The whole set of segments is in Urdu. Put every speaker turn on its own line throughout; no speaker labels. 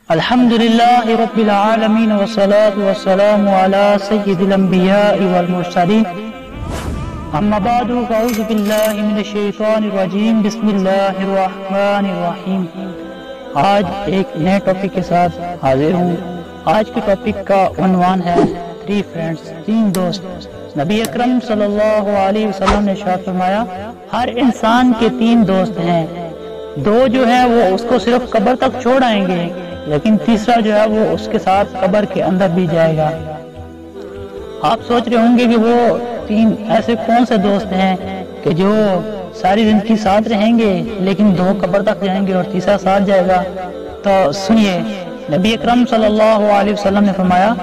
الحمدللہ رب العالمین والصلاة والسلام علی سید الانبیاء والمرسلین اما بعد فاعوذ باللہ من الشیطان الرجیم بسم اللہ الرحمن الرحیم۔ آج ایک نئے ٹاپک کے ساتھ حاضر ہوں۔ آج کے ٹاپک کا عنوان ہے 3 فرینڈز، 3 دوست۔ نبی اکرم صلی اللہ علیہ وسلم نے ارشاد فرمایا ہر انسان کے 3 دوست ہیں، 2 جو ہے وہ اس کو صرف قبر تک چھوڑ آئیں گے، لیکن تیسرا جو ہے وہ اس کے ساتھ قبر کے اندر بھی جائے گا۔ آپ سوچ رہے ہوں گے کہ وہ 3 ایسے کون سے دوست ہیں کہ جو ساری زندگی ساتھ رہیں گے لیکن 2 قبر تک جائیں گے اور تیسرا ساتھ جائے گا۔ تو سنیے، نبی اکرم صلی اللہ علیہ وسلم نے فرمایا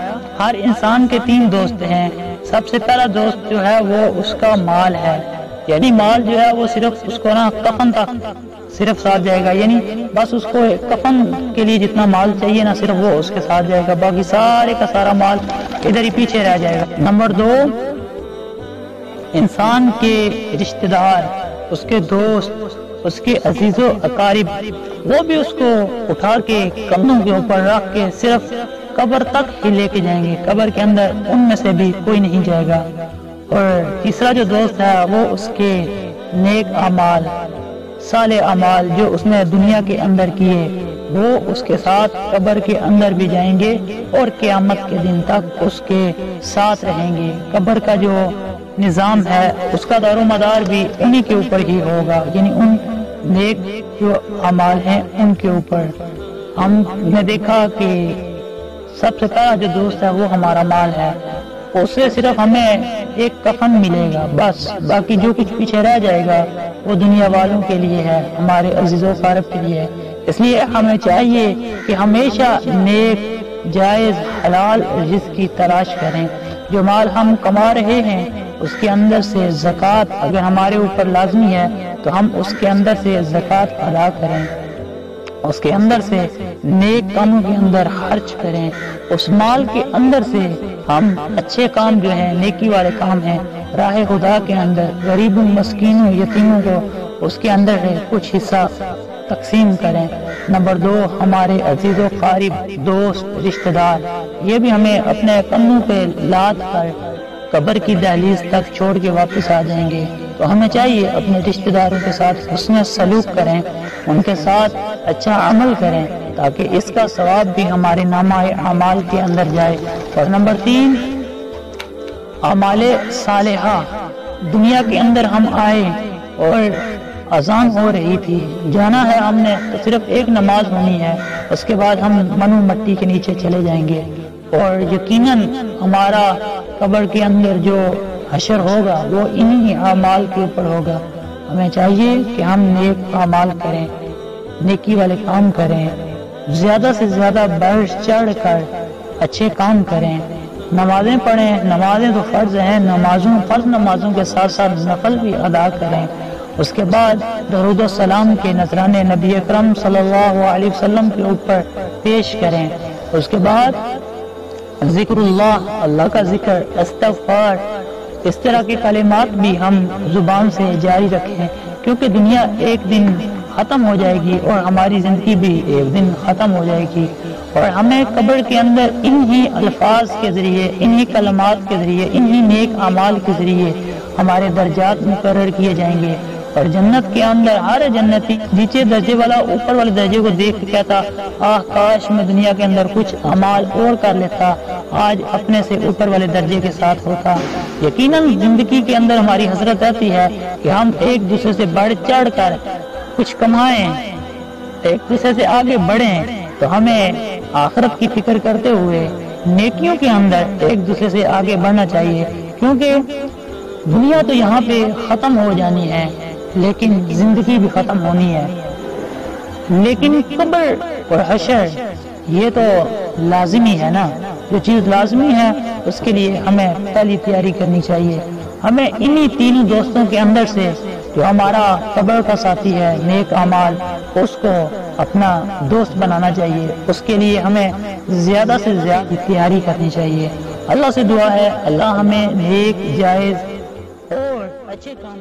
ہر انسان کے 3 دوست ہیں۔ سب سے پہلا دوست جو ہے وہ اس کا مال ہے، یعنی مال جو ہے وہ صرف اس کو کفن تک صرف ساتھ جائے گا، یعنی بس اس کو کفن کے لیے جتنا مال چاہیے صرف وہ اس کے ساتھ جائے گا، باقی سارے کا سارا مال ادھر ہی پیچھے رہ جائے گا۔ نمبر 2، انسان کے رشتہ دار، اس کے دوست، اس کے عزیز و اقارب، وہ بھی اس کو اٹھا کے کندھوں کے اوپر رکھ کے صرف قبر تک ہی لے کے جائیں گے، قبر کے اندر ان میں سے بھی کوئی نہیں جائے گا۔ اور تیسرا جو دوست ہے وہ اس کے نیک اعمال، صالح اعمال جو اس نے دنیا کے اندر کیے، وہ اس کے ساتھ قبر کے اندر بھی جائیں گے اور قیامت کے دن تک اس کے ساتھ رہیں گے۔ قبر کا جو نظام ہے اس کا دار و مدار بھی انہی کے اوپر ہی ہوگا، یعنی ان نیک جو اعمال ہیں ان کے اوپر۔ ہم نے دیکھا کہ سب سے پہلا جو دوست ہے وہ ہمارا مال ہے، اس سے صرف ہمیں ایک کفن ملے گا، بس باقی جو کچھ پیچھے رہ جائے گا وہ دنیا والوں کے لیے ہے، ہمارے عزیز و اقارب کے لیے ہے۔ اس لیے ہمیں چاہیے کہ ہمیشہ نیک، جائز، حلال رزق کی تلاش کریں۔ جو مال ہم کما رہے ہیں اس کے اندر سے زکوٰۃ اگر ہمارے اوپر لازمی ہے تو ہم اس کے اندر سے زکوٰۃ ادا کریں، اس کے اندر سے نیک کاموں کے اندر خرچ کریں، اس مال کے اندر سے ہم اچھے کام جو ہیں، نیکی والے کام ہیں، راہ خدا کے اندر غریبوں، مسکینوں، یتیموں کو اس کے اندر ہے کچھ حصہ تقسیم کریں۔ نمبر 2، ہمارے عزیز و قریب دوست، رشتہ دار، یہ بھی ہمیں اپنے کندھوں پہ لاد کر قبر کی دہلیز تک چھوڑ کے واپس آ جائیں گے، تو ہمیں چاہیے اپنے رشتہ داروں کے ساتھ حسن سلوک کریں، ان کے ساتھ اچھا عمل کریں تاکہ اس کا ثواب بھی ہمارے نامہ اعمال کے اندر جائے۔ اور نمبر 3، اعمال صالحہ۔ دنیا کے اندر ہم آئے اور اذان ہو رہی تھی، جانا ہے ہم نے تو صرف ایک نماز ہونی ہے، اس کے بعد ہم منو مٹی کے نیچے چلے جائیں گے، اور یقیناً ہمارا قبر کے اندر جو حشر ہوگا وہ انہی اعمال کے اوپر ہوگا۔ ہمیں چاہیے کہ ہم نیک اعمال کریں، نیکی والے کام کریں، زیادہ سے زیادہ بڑھ چڑھ کر اچھے کام کریں، نمازیں پڑھیں، نمازیں تو فرض ہیں، فرض نمازوں کے ساتھ ساتھ نفل بھی ادا کریں۔ اس کے بعد درود و سلام کے نذرانے نبی اکرم صلی اللہ علیہ وسلم کے اوپر پیش کریں۔ اس کے بعد ذکر اللہ کا ذکر، استغفار، اس طرح کے کلمات بھی ہم زبان سے جاری رکھیں، کیونکہ دنیا ایک دن ختم ہو جائے گی اور ہماری زندگی بھی ایک دن ختم ہو جائے گی، اور ہمیں قبر کے اندر انہی الفاظ کے ذریعے، انہی کلمات کے ذریعے، انہی نیک اعمال کے ذریعے ہمارے درجات مقرر کیے جائیں گے۔ اور جنت کے اندر ہر جنتی نیچے درجے والا اوپر والے درجے کو دیکھ کے کہتا کاش میں دنیا کے اندر کچھ اعمال اور کر لیتا، آج اپنے سے اوپر والے درجے کے ساتھ ہوتا۔ یقیناً زندگی کے اندر ہماری حسرت رہتی ہے کہ ہم ایک دوسرے سے بڑھ چڑھ کر کچھ کمائیں، ایک دوسرے سے آگے بڑھیں، تو ہمیں آخرت کی فکر کرتے ہوئے نیکیوں کے اندر ایک دوسرے سے آگے بڑھنا چاہیے، کیونکہ دنیا تو یہاں پہ ختم ہو جانی ہے لیکن زندگی بھی ختم ہونی ہے، لیکن قبر اور حشر یہ تو لازمی ہے نا۔ جو چیز لازمی ہے اس کے لیے ہمیں پہلی تیاری کرنی چاہیے۔ ہمیں انہی 3 دوستوں کے اندر سے جو ہمارا قبر کا ساتھی ہے، نیک اعمال، اس کو اپنا دوست بنانا چاہیے۔ اس کے لیے ہمیں زیادہ سے زیادہ تیاری کرنی چاہیے۔ اللہ سے دعا ہے اللہ ہمیں نیک، جائز اور اچھے کام